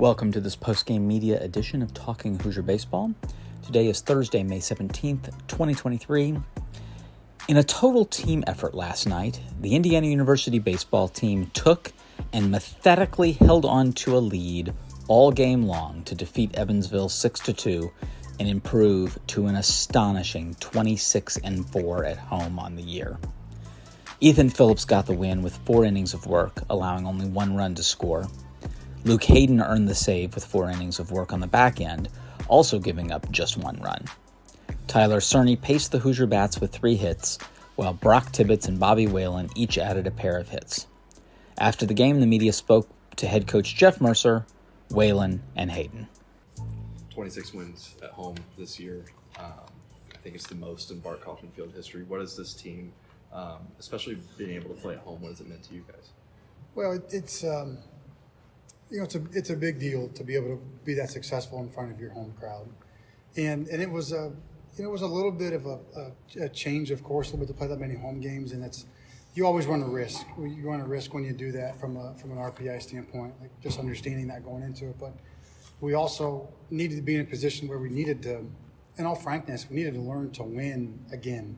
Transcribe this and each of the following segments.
Welcome to this postgame media edition of Talking Hoosier Baseball. Today is Thursday, May 17th, 2023. In a total team effort last night, the Indiana University baseball team took and methodically held on to a lead all game long to defeat Evansville 6-2 and improve to an astonishing 26-4 at home on the year. Ethan Phillips got the win with 4 innings of work, allowing only 1 run to score. Luke Hayden earned the save with 4 innings of work on the back end, also giving up just 1 run. Tyler Cerny paced the Hoosier bats with 3 hits, while Brock Tibbitts and Bobby Whalen each added a pair of hits. After the game, the media spoke to head coach Jeff Mercer, Whalen and Hayden. 26 wins at home this year. I think it's the most in Bart Kaufman Field history. What is this team, especially being able to play at home, what has it meant to you guys? Well, it's a big deal to be able to be that successful in front of your home crowd, and it was a little bit of a change of course a little bit to play that many home games, and you always run a risk. You run a risk when you do that from an RPI standpoint, like just understanding that going into it. But we also needed to be in a position where we needed to, in all frankness, we needed to learn to win again,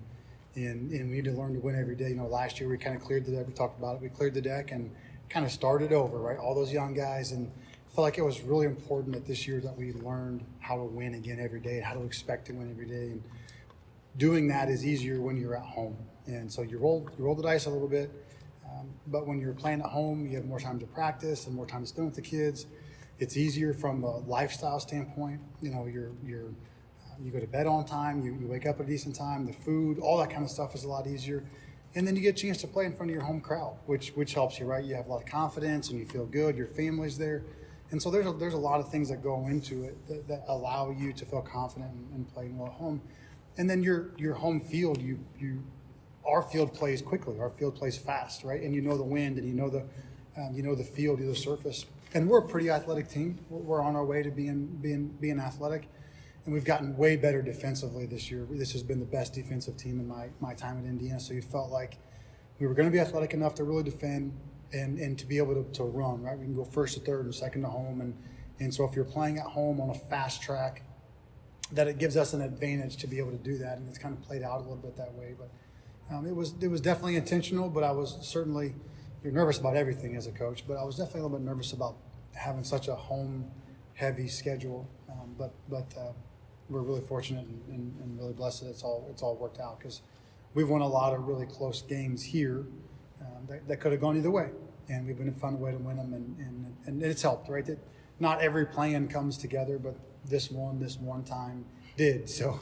and we need to learn to win every day. Last year we kind of cleared the deck. We talked about it. We cleared the deck and kind of started over, right? All those young guys, and I felt like it was really important that this year that we learned how to win again every day and how to expect to win every day. And doing that is easier when you're at home. And so you roll the dice a little bit, but when you're playing at home, you have more time to practice and more time to spend with the kids. It's easier from a lifestyle standpoint. You go to bed on time, you wake up at a decent time, the food, all that kind of stuff is a lot easier. And then you get a chance to play in front of your home crowd, which helps you, right? You have a lot of confidence and you feel good. Your family's there, and so there's a lot of things that go into it that allow you to feel confident in playing well at home. And then your home field, our field plays quickly. Our field plays fast, right? And you know the wind, and you know the field, the surface. And we're a pretty athletic team. We're on our way to being athletic. And we've gotten way better defensively this year. This has been the best defensive team in my time at Indiana. So you felt like we were going to be athletic enough to really defend and to be able to run, right? We can go first to third and second to home. And so if you're playing at home on a fast track, that it gives us an advantage to be able to do that. And it's kind of played out a little bit that way. But it was definitely intentional, but I was certainly – you're nervous about everything as a coach, but I was definitely a little bit nervous about having such a home-heavy schedule. But we're really fortunate and really blessed that it's all worked out, because we've won a lot of really close games here that could have gone either way, and we've been able to find a way to win them, and it's helped, right? That not every plan comes together, but this one time did. So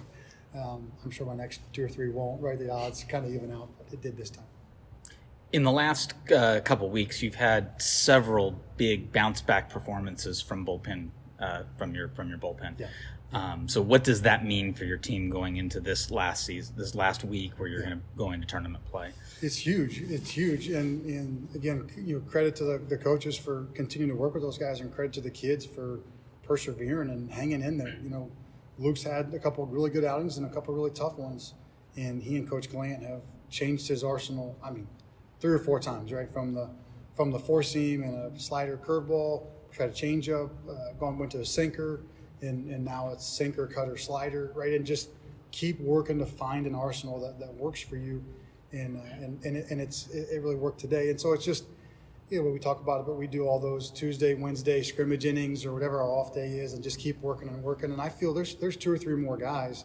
I'm sure my next 2 or 3 won't, right? The odds kind of even out, but it did this time. In the last couple weeks, you've had several big bounce back performances from bullpen from your bullpen. Yeah. So what does that mean for your team going into this last week where you're going to go into tournament play? It's huge. And again, credit to the coaches for continuing to work with those guys, and credit to the kids for persevering and hanging in there. Luke's had a couple of really good outings and a couple of really tough ones, and he and Coach Glant have changed his arsenal. 3 or 4 times, right? From the 4-seam and a slider curveball, tried a changeup, went to a sinker. And now it's sinker, cutter, slider, right? And just keep working to find an arsenal that works for you, and it really worked today. And so it's just, when we talk about it, but we do all those Tuesday, Wednesday scrimmage innings or whatever our off day is, and just keep working. And I feel there's 2 or 3 more guys.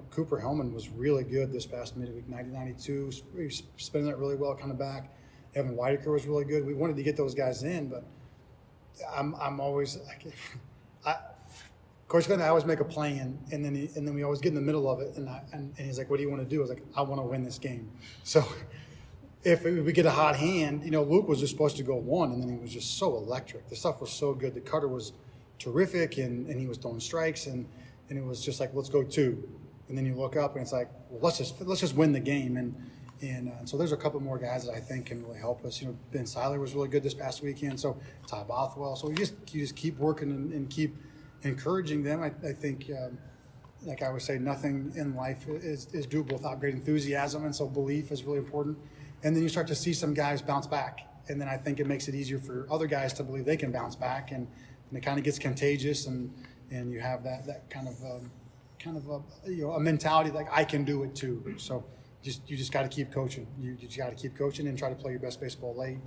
Cooper Hellman was really good this past midweek, 90-92. He's spinning it really well, kind of back. Evan Whitaker was really good. We wanted to get those guys in, but I'm always Coach Glenn, I always make a plan, and then we always get in the middle of it, and he's like, "What do you want to do?" I was like, "I want to win this game." So if we get a hot hand, Luke was just supposed to go 1, and then he was just so electric. The stuff was so good. The cutter was terrific, and he was throwing strikes, and it was just like, let's go 2. And then you look up, and it's like, well, let's just win the game. And so there's a couple more guys that I think can really help us. Ben Seiler was really good this past weekend. So Ty Bothwell. So you just keep working and keep encouraging them. I think, like I would say, nothing in life is doable without great enthusiasm, and so belief is really important. And then you start to see some guys bounce back, and then I think it makes it easier for other guys to believe they can bounce back, and and it kind of gets contagious, and you have that kind of a mentality like I can do it too. So you just got to keep coaching. You just got to keep coaching and try to play your best baseball late.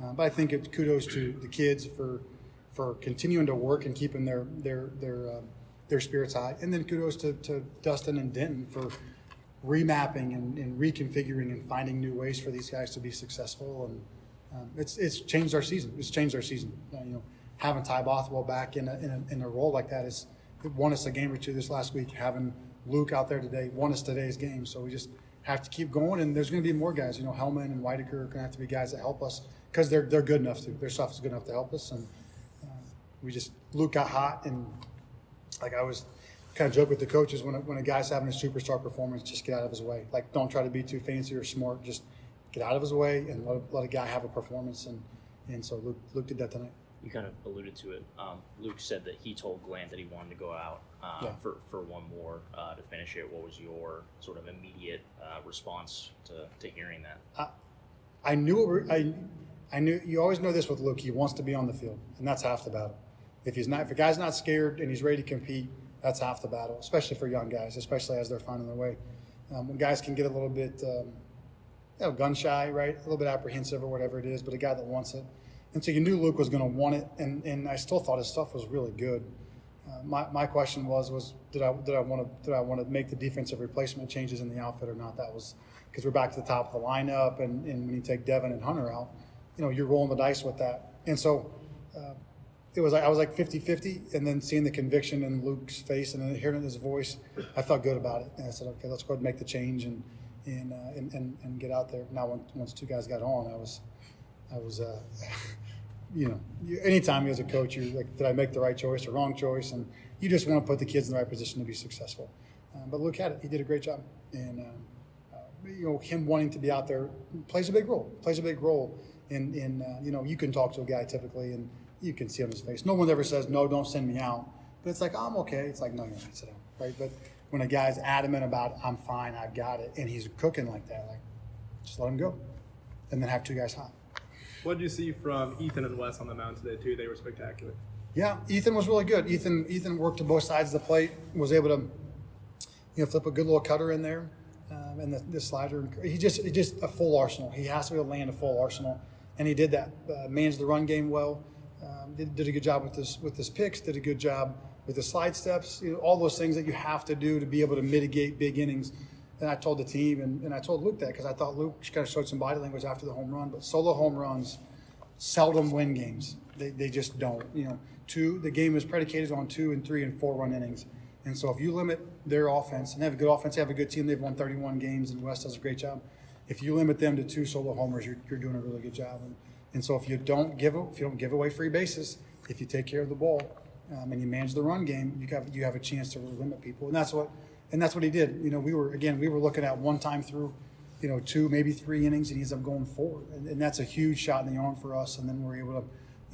But I think it's kudos to the kids for continuing to work and keeping their spirits high, and then kudos to Dustin and Denton for remapping and reconfiguring and finding new ways for these guys to be successful. And it's changed our season. It's changed our season. Having Ty Bothwell back in a role like that it won us a game or two this last week. Having Luke out there today won us today's game. So we just have to keep going, and there's going to be more guys. Hellman and Whitaker are going to have to be guys that help us because they're good enough to. Their stuff is good enough to help us, and Luke got hot, and like I was kind of joke with the coaches when a guy's having a superstar performance, just get out of his way. Like, don't try to be too fancy or smart. Just get out of his way and let a guy have a performance. And so Luke did that tonight. You kind of alluded to it. Luke said that he told Glenn that he wanted to go out for one more to finish it. What was your sort of immediate response to hearing that? I knew you always know this with Luke. He wants to be on the field, and that's half the battle. If a guy's not scared and he's ready to compete, that's half the battle, especially for young guys, especially as they're finding their way. When guys can get a little bit gun shy, right, a little bit apprehensive or whatever it is, but a guy that wants it. And so you knew Luke was going to want it, and I still thought his stuff was really good. My question was did I want to make the defensive replacement changes in the outfit or not? That was because we're back to the top of the lineup, and when you take Devin and Hunter out, you're rolling the dice with that. And so I was like 50-50, and then seeing the conviction in Luke's face and then hearing it in his voice, I felt good about it. And I said, okay, let's go ahead and make the change and get out there. Now, once two guys got on, I was anytime you as a coach, you're like, did I make the right choice or wrong choice? And you just want to put the kids in the right position to be successful. But Luke had it. He did a great job. And, him wanting to be out there plays a big role. You can talk to a guy typically and you can see on his face. No one ever says, no, don't send me out. But it's like, I'm okay. It's like, no, you're not, sit down, right? But when a guy's adamant about, I'm fine, I've got it, and he's cooking like that, like, just let him go. And then have two guys hot. What did you see from Ethan and Wes on the mound today, too? They were spectacular. Yeah, Ethan was really good. Ethan worked to both sides of the plate, was able to, flip a good little cutter in there, and the slider. He just a full arsenal. He has to be able to land a full arsenal, and he did that. Managed the run game well. Did a good job with his picks. Did a good job with the slide steps. All those things that you have to do to be able to mitigate big innings. And I told the team, and I told Luke that because I thought Luke kind of showed some body language after the home run. But solo home runs seldom win games. They just don't. The game is predicated on 2 and 3 and 4 run innings. And so if you limit their offense, and they have a good offense, they have a good team, they've won 31 games, and West does a great job. If you limit them to 2 solo homers, you're doing a really good job. And so if you don't give away free bases, if you take care of the ball, and you manage the run game, you have a chance to really limit people. And that's what he did. We were looking at one time through, 2, maybe 3 innings, and he ends up going 4. And that's a huge shot in the arm for us. And then we're able to,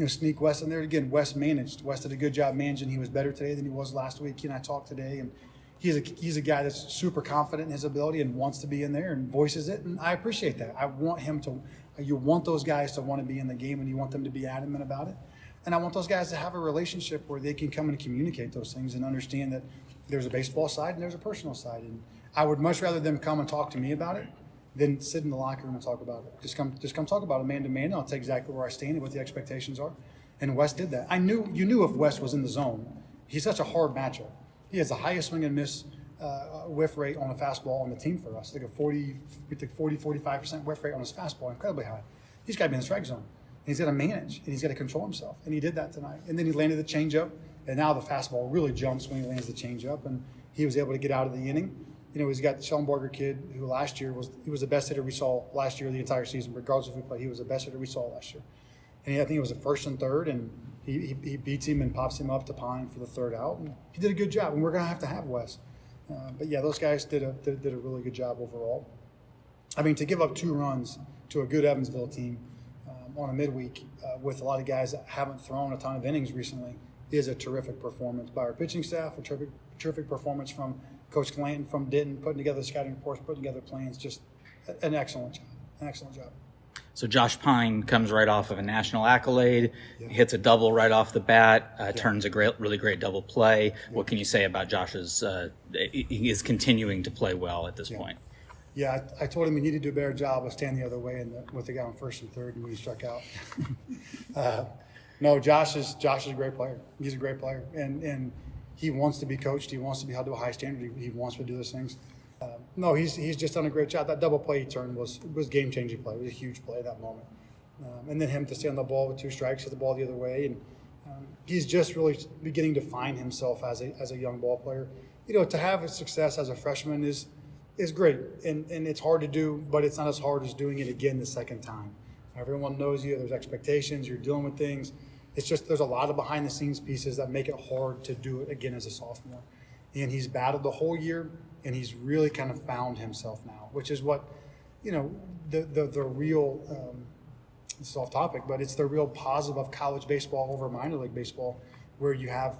sneak West in there. Again, West managed. West did a good job managing. He was better today than he was last week. He and I talked today, and he's a guy that's super confident in his ability and wants to be in there and voices it. And I appreciate that. I want him to. You want those guys to want to be in the game, and you want them to be adamant about it. And I want those guys to have a relationship where they can come and communicate those things and understand that there's a baseball side and there's a personal side. And I would much rather them come and talk to me about it than sit in the locker room and talk about it. Just come talk about it man to man. And I'll tell you exactly where I stand and what the expectations are. And Wes did that. You knew if Wes was in the zone. He's such a hard matchup. He has the highest swing and miss whiff rate on a fastball on the team for us. Like a 45% whiff rate on his fastball, incredibly high. He's got to be in the strike zone. And he's got to manage, and he's got to control himself. And he did that tonight. And then he landed the changeup, and now the fastball really jumps when he lands the changeup, and he was able to get out of the inning. He's got the Schellenberger kid who last year was the best hitter we saw last year the entire season, regardless of who played. He was the best hitter we saw last year. And I think it was the first and third, and he beats him and pops him up to Pine for the third out. And he did a good job, and we're going to have Wes. But yeah, those guys did a really good job overall. I mean, to give up 2 runs to a good Evansville team on a midweek with a lot of guys that haven't thrown a ton of innings recently is a terrific performance by our pitching staff, a terrific performance from Coach Clanton, from Denton, putting together scouting reports, putting together plans. Just an excellent job. So Josh Pine comes right off of a national accolade, hits a double right off the bat, turns a really great double play. What can you say about Josh's? He is continuing to play well at this point. Yeah, I told him he needed to do a better job of standing the other way with the guy on first and third when he struck out. No, Josh is a great player. He's a great player, and he wants to be coached. He wants to be held to a high standard. He wants to do those things. No, he's just done a great job. That double play he turned was game-changing play. It was a huge play at that moment. And then him to stay on the ball with 2 strikes, hit the ball the other way. And he's just really beginning to find himself as a young ball player. To have success as a freshman is great. And it's hard to do, but it's not as hard as doing it again the second time. Everyone knows you. There's expectations. You're dealing with things. It's just there's a lot of behind-the-scenes pieces that make it hard to do it again as a sophomore. And he's battled the whole year, and he's really kind of found himself now, which is what, the real, this is off topic, but it's the real positive of college baseball over minor league baseball, where you have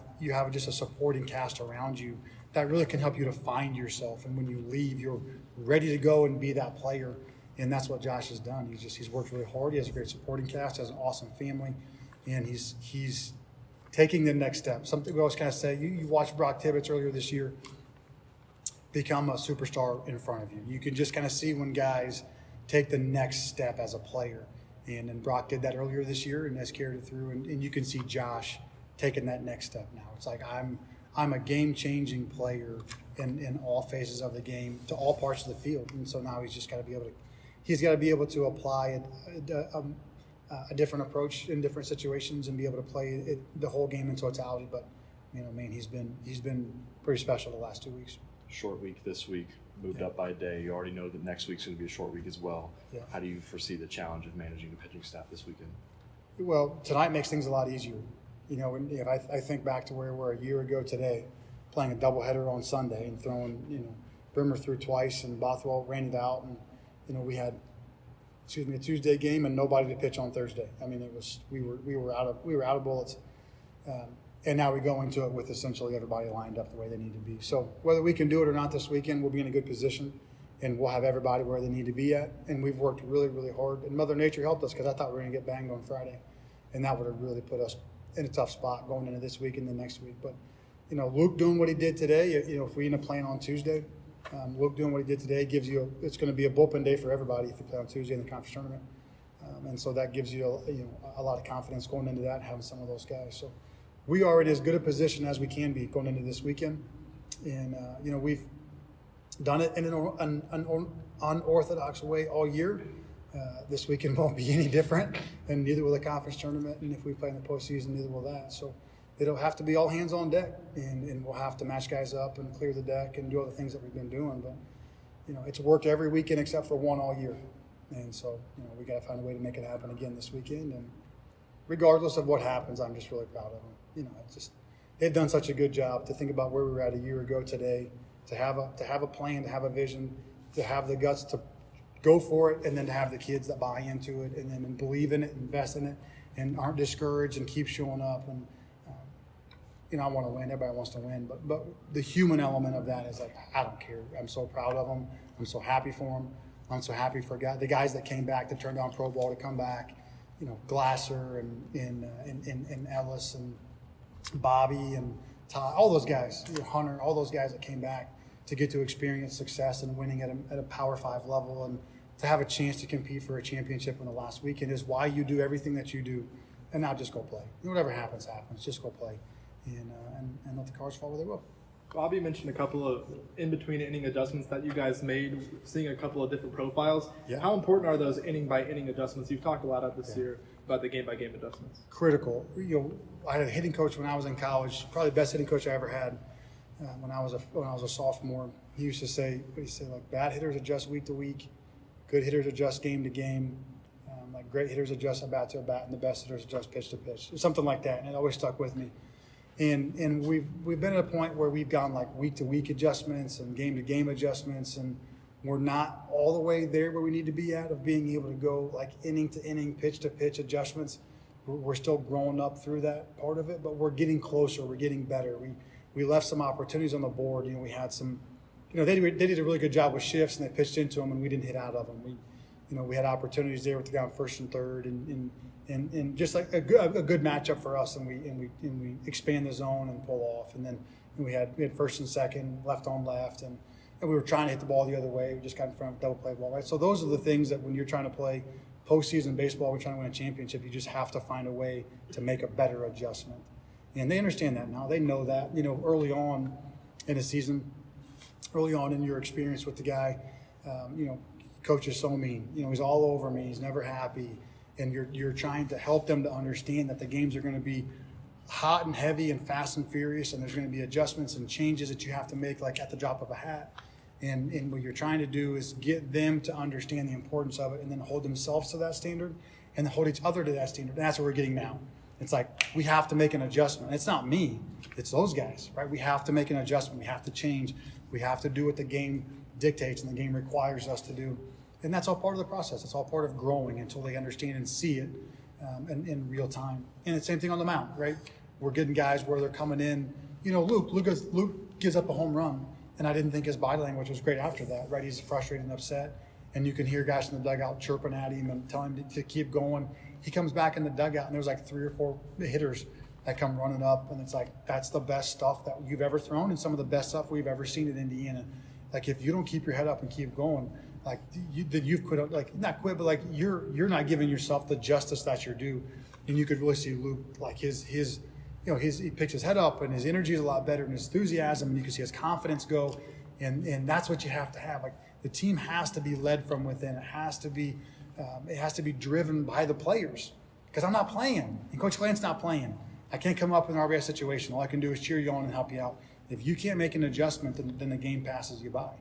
just a supporting cast around you that really can help you to find yourself. And when you leave, you're ready to go and be that player. And that's what Josh has done. He's worked really hard. He has a great supporting cast, has an awesome family, and he's taking the next step. Something we always kind of say, you watched Brock Tibbitts earlier this year become a superstar in front of you. You can just kind of see when guys take the next step as a player. And Brock did that earlier this year and has carried it through. And you can see Josh taking that next step now. It's like I'm a game-changing player in all phases of the game to all parts of the field. And so now he's got to be able to apply a different approach in different situations and be able to play the whole game in totality. But he's been pretty special the last 2 weeks. Short week this week, moved up by a day. You already know that next week's going to be a short week as well. Yeah. How do you foresee the challenge of managing the pitching staff this weekend? Well, tonight makes things a lot easier. If I think back to where we were a year ago today, playing a doubleheader on Sunday and throwing, Brimmer threw twice and Bothwell ran it out, and we had, a Tuesday game and nobody to pitch on Thursday. I mean, we were out of bullets. And now we go into it with essentially everybody lined up the way they need to be. So whether we can do it or not this weekend, we'll be in a good position, and we'll have everybody where they need to be at. And we've worked really, really hard. And Mother Nature helped us because I thought we were going to get banged on Friday, and that would have really put us in a tough spot going into this week and the next week. But Luke doing what he did today. If we end up playing on Tuesday, Luke doing what he did today it's going to be a bullpen day for everybody if you play on Tuesday in the conference tournament. And so that gives you a lot of confidence going into that and having some of those guys. So we are in as good a position as we can be going into this weekend. And, we've done it in an unorthodox way all year. This weekend won't be any different, and neither will the conference tournament. And if we play in the postseason, neither will that. So it'll have to be all hands on deck, and we'll have to match guys up and clear the deck and do all the things that we've been doing. But, it's worked every weekend except for one all year. And so, we got to find a way to make it happen again this weekend. And regardless of what happens, I'm just really proud of them. They've done such a good job to think about where we were at a year ago today, to have a plan, to have a vision, to have the guts to go for it, and then to have the kids that buy into it and then believe in it, invest in it, and aren't discouraged and keep showing up. And I want to win. Everybody wants to win, but the human element of that is like, I don't care. I'm so proud of them. I'm so happy for them. I'm so happy for the guys that came back to turn down pro ball to come back. Glasser and Ellis and Bobby and Todd, all those guys, Hunter, all those guys that came back to get to experience success and winning at a Power 5 level and to have a chance to compete for a championship in the last weekend is why you do everything that you do, and not just go play. Whatever happens, just go play and let the cards fall where they will. Bobby mentioned a couple of in-between inning adjustments that you guys made, seeing a couple of different profiles. Yeah. How important are those inning-by-inning adjustments? You've talked a lot about this year about the game-by-game adjustments. Critical. I had a hitting coach when I was in college, probably the best hitting coach I ever had. When I was a sophomore, he used to say, like, bad hitters adjust week to week, good hitters adjust game to game, like great hitters adjust at bat to at bat, and the best hitters adjust pitch to pitch, something like that. And it always stuck with me. And we've been at a point where we've gone like week to week adjustments and game to game adjustments, and we're not all the way there where we need to be at of being able to go like inning to inning, pitch to pitch adjustments. We're still growing up through that part of it, but we're getting closer. We're getting better. We left some opportunities on the board. We had some, they did a really good job with shifts and they pitched into them and we didn't hit out of them. we had opportunities there with the guy on first and third, and just like a good matchup for us, and we expand the zone and pull off, and then we had first and second, left on left, and we were trying to hit the ball the other way. We just got in front of double play ball, right? So those are the things that when you're trying to play postseason baseball, we're trying to win a championship, you just have to find a way to make a better adjustment. And they understand that now. They know that, early on in the season, early on in your experience with the guy, coach is so mean. He's all over me. He's never happy. And you're trying to help them to understand that the games are going to be hot and heavy and fast and furious, and there's going to be adjustments and changes that you have to make like at the drop of a hat. And what you're trying to do is get them to understand the importance of it and then hold themselves to that standard and hold each other to that standard. And that's what we're getting now. It's like we have to make an adjustment. It's not me. It's those guys, right? We have to make an adjustment. We have to change. We have to do what the game dictates and the game requires us to do. And that's all part of the process. It's all part of growing until they understand and see it in real time. And the same thing on the mound, right? We're getting guys where they're coming in. Luke gives up a home run. And I didn't think his body language was great after that, right? He's frustrated and upset. And you can hear guys in the dugout chirping at him and telling him to keep going. He comes back in the dugout, and there's like 3 or 4 hitters that come running up. And it's like, that's the best stuff that you've ever thrown and some of the best stuff we've ever seen in Indiana. Like, if you don't keep your head up and keep going, like, then you've quit, like, not quit, but like you're not giving yourself the justice that you're due. And you could really see Luke, like he picks his head up and his energy is a lot better and his enthusiasm, and you can see his confidence go. And that's what you have to have. Like, the team has to be led from within. It has to be driven by the players, because I'm not playing and Coach Glant's not playing. I can't come up in an RBI situation. All I can do is cheer you on and help you out. If you can't make an adjustment, then the game passes you by.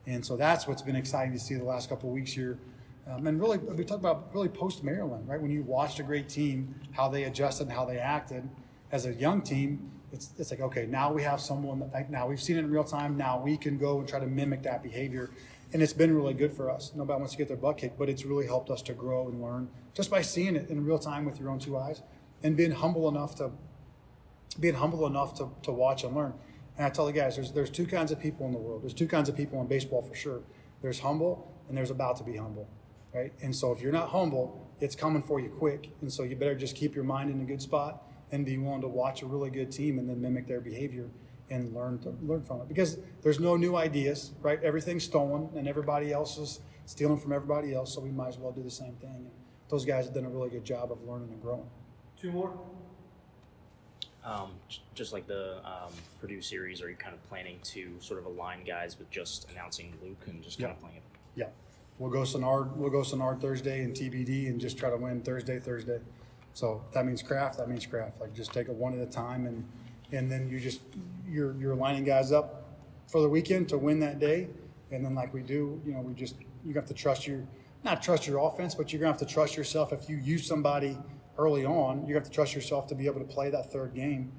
And so that's what's been exciting to see the last couple of weeks here. And really, we talk about really post-Maryland, right? When you watched a great team, how they adjusted and how they acted. As a young team, it's like, okay, now we have someone that, like, now we've seen it in real time. Now we can go and try to mimic that behavior. And it's been really good for us. Nobody wants to get their butt kicked, but it's really helped us to grow and learn just by seeing it in real time with your own 2 eyes and being humble enough to watch and learn. And I tell the guys, there's 2 kinds of people in the world. There's 2 kinds of people in baseball for sure. There's humble and there's about to be humble, right? And so if you're not humble, it's coming for you quick. And so you better just keep your mind in a good spot and be willing to watch a really good team and then mimic their behavior and learn from it. Because there's no new ideas, right? Everything's stolen and everybody else is stealing from everybody else, so we might as well do the same thing. And those guys have done a really good job of learning and growing. 2 more? Just like the Purdue series, are you kind of planning to sort of align guys with just announcing Luke and just kind of playing it? Yeah. We'll go Sennard Thursday and TBD and just try to win Thursday. So if that means craft, Like, just take it one at a time, and then you're lining guys up for the weekend to win that day. And then, like we do, you have to trust not trust your offense, but you're gonna have to trust yourself. If you use somebody early on, you have to trust yourself to be able to play that third game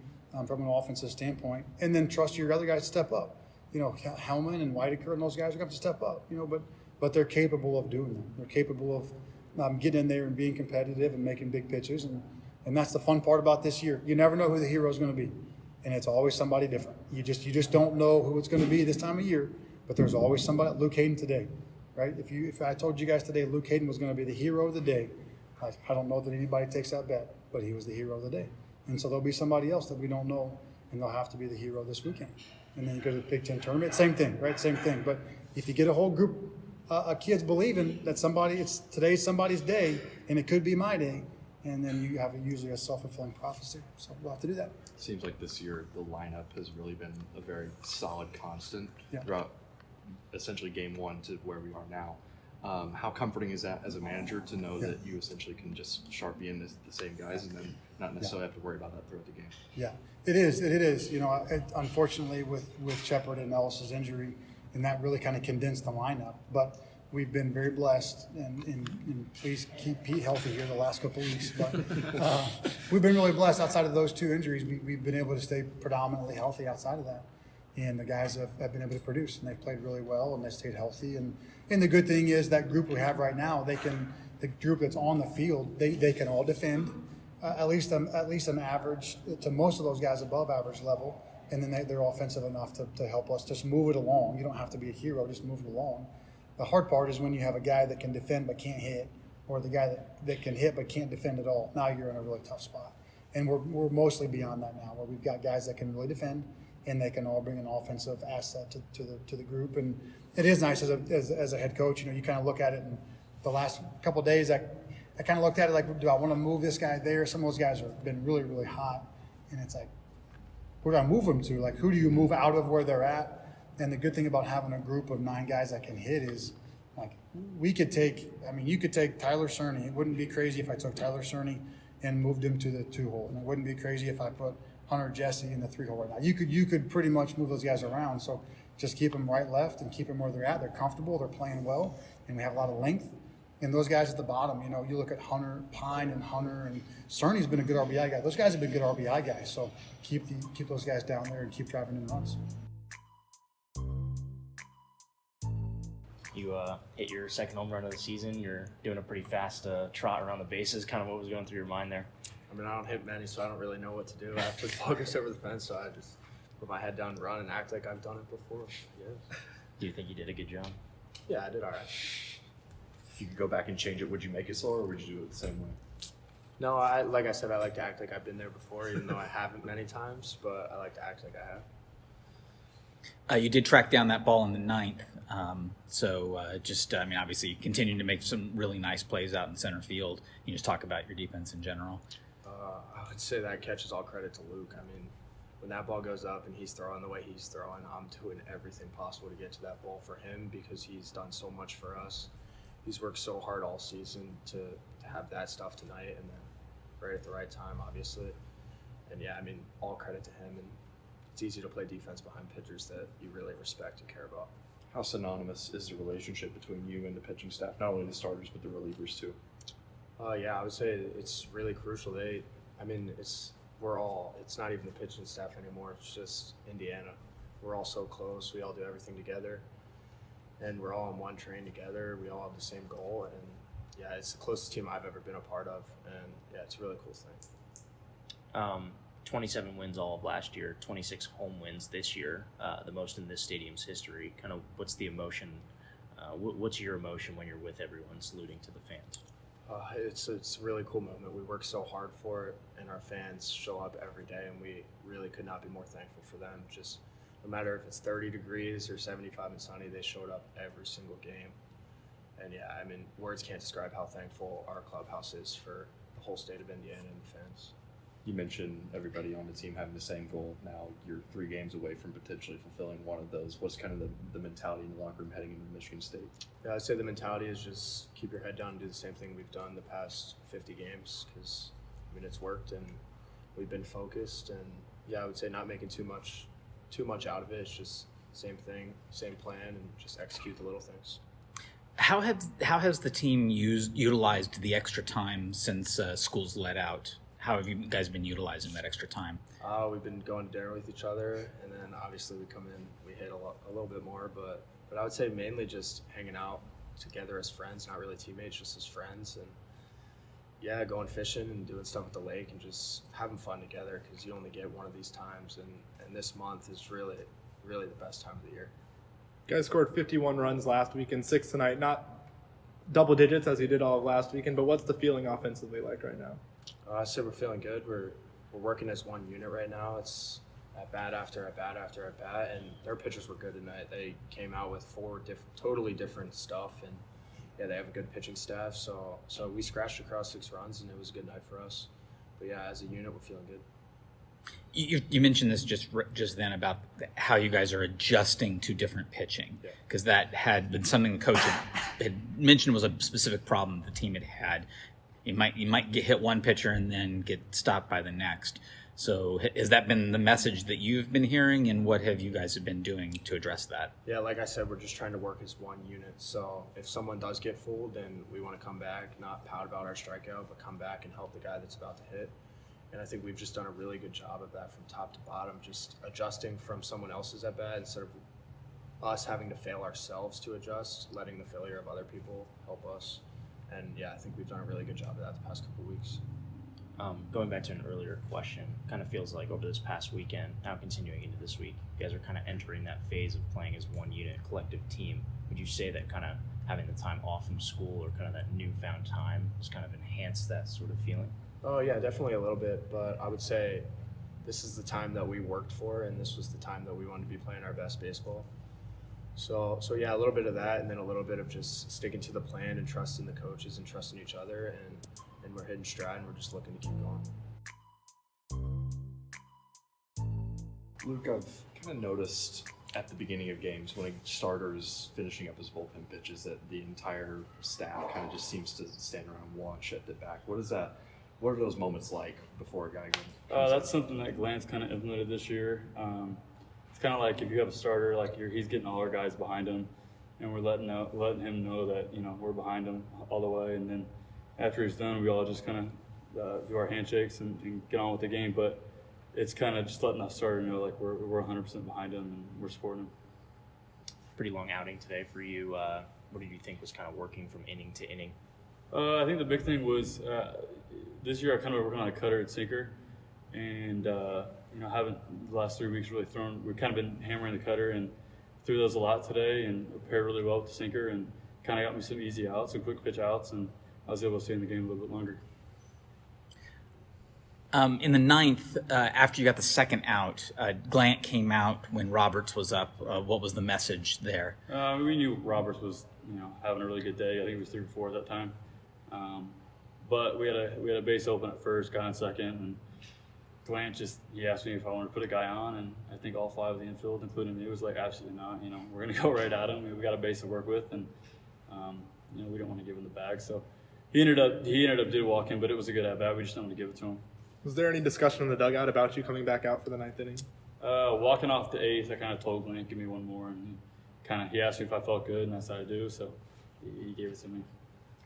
from an offensive standpoint, and then trust your other guys to step up. Hellman and Whitaker and those guys are going to have to step up. But they're capable of doing that. They're capable of getting in there and being competitive and making big pitches, and that's the fun part about this year. You never know who the hero is going to be, and it's always somebody different. You just don't know who it's going to be this time of year, but there's always somebody. Luke Hayden today, right? If I told you guys today Luke Hayden was going to be the hero of the day, I don't know that anybody takes that bet, but he was the hero of the day. And so there'll be somebody else that we don't know, and they'll have to be the hero this weekend. And then you go to the Big Ten tournament, same thing, right? Same thing. But if you get a whole group of kids believing that today's somebody's day, and it could be my day, and then you have usually a self-fulfilling prophecy. So we'll have to do that. Seems like this year the lineup has really been a very solid constant throughout essentially game 1 to where we are now. How comforting is that as a manager to know that you essentially can just sharpie in the same guys and then not necessarily have to worry about that throughout the game? Yeah, it is. It is. Unfortunately, with Shepard and Ellis's injury, and that really kind of condensed the lineup. But we've been very blessed, and please keep Pete healthy here the last couple of weeks. But we've been really blessed. Outside of those 2 injuries, we've been able to stay predominantly healthy outside of that. And the guys have been able to produce, and they've played really well, and they stayed healthy. And the good thing is that group we have right now, the group that's on the field, they can all defend at least an average to most of those guys above average level, and then they're offensive enough to help us just move it along. You don't have to be a hero, just move it along. The hard part is when you have a guy that can defend but can't hit, or the guy that can hit but can't defend at all. Now you're in a really tough spot. And we're mostly beyond that now, where we've got guys that can really defend, and they can all bring an offensive asset to the group. And it is nice as a head coach. You kind of look at it, and the last couple of days, I kind of looked at it like, do I want to move this guy there? Some of those guys have been really, really hot, and it's like, where do I move them to? Like, who do you move out of where they're at? And the good thing about having a group of 9 guys that can hit is, like, you could take Tyler Cerny. It wouldn't be crazy if I took Tyler Cerny and moved him to the 2-hole, and it wouldn't be crazy if I put Hunter Jesse in the 3-hole right now. You could pretty much move those guys around. So just keep them right, left, and keep them where they're at. They're comfortable. They're playing well, and we have a lot of length. And those guys at the bottom, you look at Pine and Hunter, and Cerny's been a good RBI guy. Those guys have been good RBI guys. So keep those guys down there and keep driving in runs. You hit your second home run of the season. You're doing a pretty fast trot around the bases. Kind of what was going through your mind there? I mean, I don't hit many, so I don't really know what to do. I have to focus over the fence, so I just put my head down and run and act like I've done it before. Yes. Do you think you did a good job? Yeah, I did all right. If you could go back and change it, would you make it slower, or would you do it the same way? No, like I said, I like to act like I've been there before, even though I haven't many times, but I like to act like I have. You did track down that ball in the 9th. Obviously, continuing to make some really nice plays out in center field. You just talk about your defense in general. I would say that catch is all credit to Luke. I mean, when that ball goes up and he's throwing the way he's throwing, I'm doing everything possible to get to that ball for him because he's done so much for us. He's worked so hard all season to have that stuff tonight, and then right at the right time, obviously. And yeah, I mean, all credit to him. And it's easy to play defense behind pitchers that you really respect and care about. How synonymous is the relationship between you and the pitching staff, not only the starters but the relievers too? Yeah, I would say it's really crucial. It's not even the pitching staff anymore. It's just Indiana. We're all so close. We all do everything together, and we're all on one train together. We all have the same goal, and yeah, it's the closest team I've ever been a part of, and yeah, it's a really cool thing. 27 wins all of last year, 26 home wins this year, the most in this stadium's history. Kind of what's the emotion? What's your emotion when you're with everyone saluting to the fans? It's a really cool moment. We work so hard for it, and our fans show up every day, and we really could not be more thankful for them. Just no matter if it's 30 degrees or 75 and sunny, they showed up every single game. And yeah, I mean, words can't describe how thankful our clubhouse is for the whole state of Indiana and the fans. You mentioned everybody on the team having the same goal. Now you're 3 games away from potentially fulfilling one of those. What's kind of the mentality in the locker room heading into Michigan State? Yeah, I'd say the mentality is just keep your head down and do the same thing we've done the past 50 games because, I mean, it's worked and we've been focused. And yeah, I would say not making too much out of it. It's just same thing, same plan, and just execute the little things. How has the team utilized the extra time since school's let out? How have you guys been utilizing that extra time? We've been going to dinner with each other, and then obviously we come in, we hit a little bit more, but I would say mainly just hanging out together as friends, not really teammates, just as friends, and yeah, going fishing and doing stuff at the lake and just having fun together because you only get one of these times, and this month is really, really the best time of the year. You guys scored 51 runs last week and 6 tonight, not double digits as you did all of last weekend, but what's the feeling offensively like right now? I said we're feeling good. We're working as one unit right now. It's at bat after at bat after at bat, and their pitchers were good tonight. They came out with 4 totally different stuff, and yeah, they have a good pitching staff. So we scratched across 6 runs, and it was a good night for us. But yeah, as a unit, we're feeling good. You mentioned this just then about how you guys are adjusting to different pitching, because that had been something the coach had mentioned was a specific problem the team had. You might get hit one pitcher and then get stopped by the next. So has that been the message that you've been hearing, and what have you guys been doing to address that? Yeah, like I said, we're just trying to work as one unit. So if someone does get fooled, then we want to come back, not pout about our strikeout, but come back and help the guy that's about to hit. And I think we've just done a really good job of that from top to bottom, just adjusting from someone else's at bat instead of us having to fail ourselves to adjust, letting the failure of other people help us. And yeah, I think we've done a really good job of that the past couple of weeks. Going back to an earlier question, kind of feels like over this past weekend, now continuing into this week, you guys are kind of entering that phase of playing as one unit, collective team. Would you say that kind of having the time off from school or kind of that newfound time has kind of enhanced that sort of feeling? Oh yeah, definitely a little bit, but I would say this is the time that we worked for, and this was the time that we wanted to be playing our best baseball. So yeah, a little bit of that, and then a little bit of just sticking to the plan and trusting the coaches and trusting each other, and we're hitting stride, and we're just looking to keep going. Luke, I've kind of noticed at the beginning of games when a starter is finishing up his bullpen pitches that the entire staff kind of just seems to stand around and watch at the back. What are those moments like before a guy comes That's in? something that Glant's kind of implemented this year. It's kind of like if you have a starter, like he's getting all our guys behind him, and we're letting him know that we're behind him all the way. And then after he's done, we all just kind of do our handshakes and get on with the game. But it's kind of just letting the starter know like we're 100% behind him and we're supporting him. Pretty long outing today for you. What did you think was kind of working from inning to inning? I think the big thing was this year I kind of working on a cutter and sinker, and haven't the last 3 weeks really thrown. We've kind of been hammering the cutter and threw those a lot today and paired really well with the sinker and kind of got me some easy outs, some quick pitch outs, and I was able to stay in the game a little bit longer. In the ninth, after you got the second out, Glant came out when Roberts was up. What was the message there? We knew Roberts was having a really good day. I think he was 3 for 4 at that time. But we had a base open at first, got on second, and Glant he asked me if I wanted to put a guy on, and I think all 5 of the infield, including me, was like, absolutely not. We're going to go right at him. We got a base to work with, and we don't want to give him the bag. So he ended up did walk in, but it was a good at bat. We just didn't want to give it to him. Was there any discussion in the dugout about you coming back out for the 9th inning? Walking off the 8th, I kind of told Glant, give me one more, and he asked me if I felt good, and I said I do, so he gave it to me.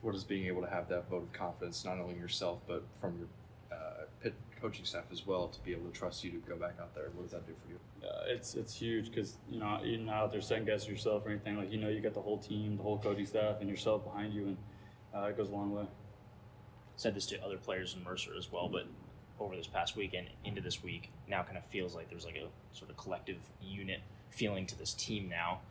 What is being able to have that vote of confidence, not only yourself, but from your coaching staff as well, to be able to trust you to go back out there? What does that do for you? It's huge because, you're not out there second guessing yourself or anything. Like, you got the whole team, the whole coaching staff, and yourself behind you, and it goes a long way. Said this to other players in Mercer as well, but over this past weekend into this week, now kind of feels like there's like a sort of collective unit feeling to this team now.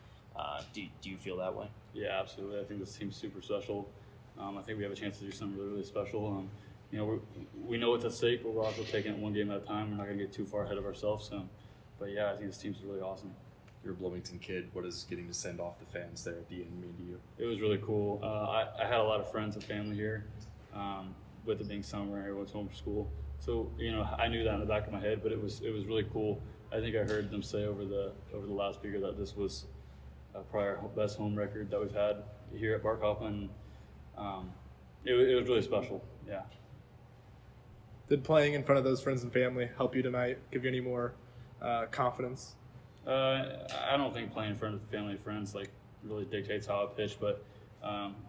Do you feel that way? Yeah, absolutely. I think this team's super special. I think we have a chance to do something really, really special. We know what's at stake, but we're also taking it one game at a time. We're not going to get too far ahead of ourselves. But yeah, I think this team's really awesome. You're a Bloomington kid. What is getting to send off the fans there at the end mean to you? It was really cool. I had a lot of friends and family here. With it being summer, everyone's home from school. So, I knew that in the back of my head, but it was really cool. I think I heard them say over the loudspeaker that this was probably our best home record that we've had here at Bark Hoffman. It was really special, yeah. Did playing in front of those friends and family help you tonight, give you any more confidence? I don't think playing in front of family and friends really dictates how I pitch, but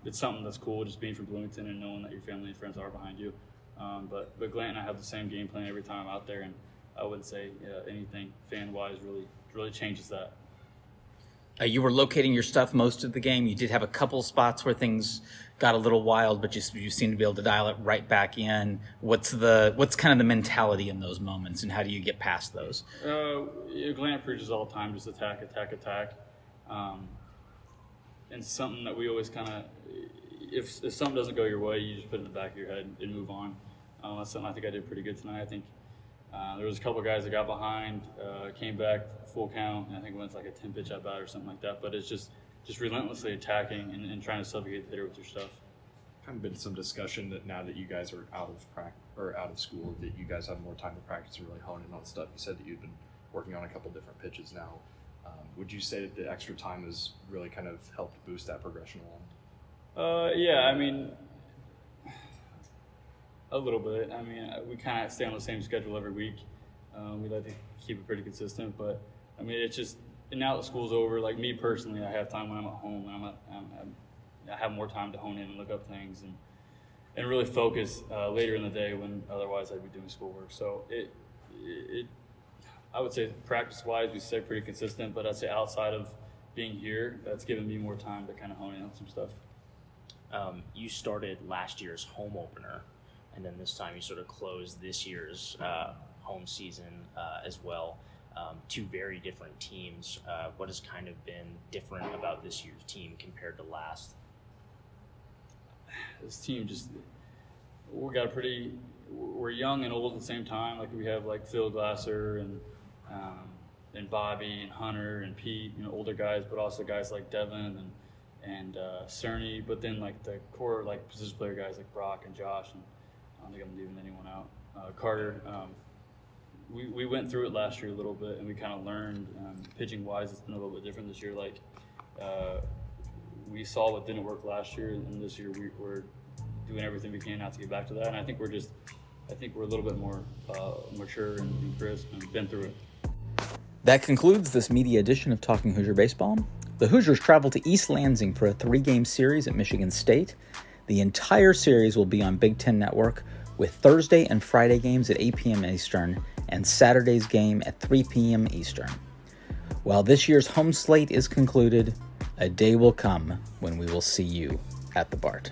it's something that's cool, just being from Bloomington and knowing that your family and friends are behind you. But Glant and I have the same game plan every time I'm out there, and I wouldn't say anything fan-wise really changes that. You were locating your stuff most of the game. You did have a couple spots where things got a little wild, but you seemed to be able to dial it right back in. What's kind of the mentality in those moments, and how do you get past those? Glant preaches all the time, just attack. And something that we always kind of, if something doesn't go your way, you just put it in the back of your head and move on. That's something I think I did pretty good tonight. I think there was a couple of guys that got behind, came back full count, and I think it went like a 10-pitch at bat or something like that. But it's just relentlessly attacking and trying to suffocate the hitter with your stuff. Kind of been some discussion that now that you guys are out of school, that you guys have more time to practice and really hone in on stuff. You said that you've been working on a couple different pitches now. Would you say that the extra time has really kind of helped boost that progression along? Yeah, I mean, a little bit. I mean, we kind of stay on the same schedule every week. We like to keep it pretty consistent, but I mean, it's just, and now that school's over, like me personally, I have time when I'm at home, and I have more time to hone in and look up things and really focus later in the day when otherwise I'd be doing schoolwork. So I would say practice-wise, we stay pretty consistent, but I'd say outside of being here, that's given me more time to kind of hone in on some stuff. You started last year's home opener and then this time you sort of close this year's home season as well. Two very different teams. What has kind of been different about this year's team compared to last? This team we're young and old at the same time. Like we have like Phil Glasser and Bobby and Hunter and Pete, older guys, but also guys like Devin and Cerny. But then like the core like position player guys like Brock and Josh, and I don't think I'm leaving anyone out. Carter. We went through it last year a little bit, and we kind of learned pitching wise. It's been a little bit different this year. Like we saw what didn't work last year, and this year we're doing everything we can not to get back to that. And I think we're a little bit more mature and crisp and been through it. That concludes this media edition of Talking Hoosier Baseball. The Hoosiers travel to East Lansing for a 3-game series at Michigan State. The entire series will be on Big Ten Network, with Thursday and Friday games at 8 p.m. Eastern and Saturday's game at 3 p.m. Eastern. While this year's home slate is concluded, a day will come when we will see you at the BART.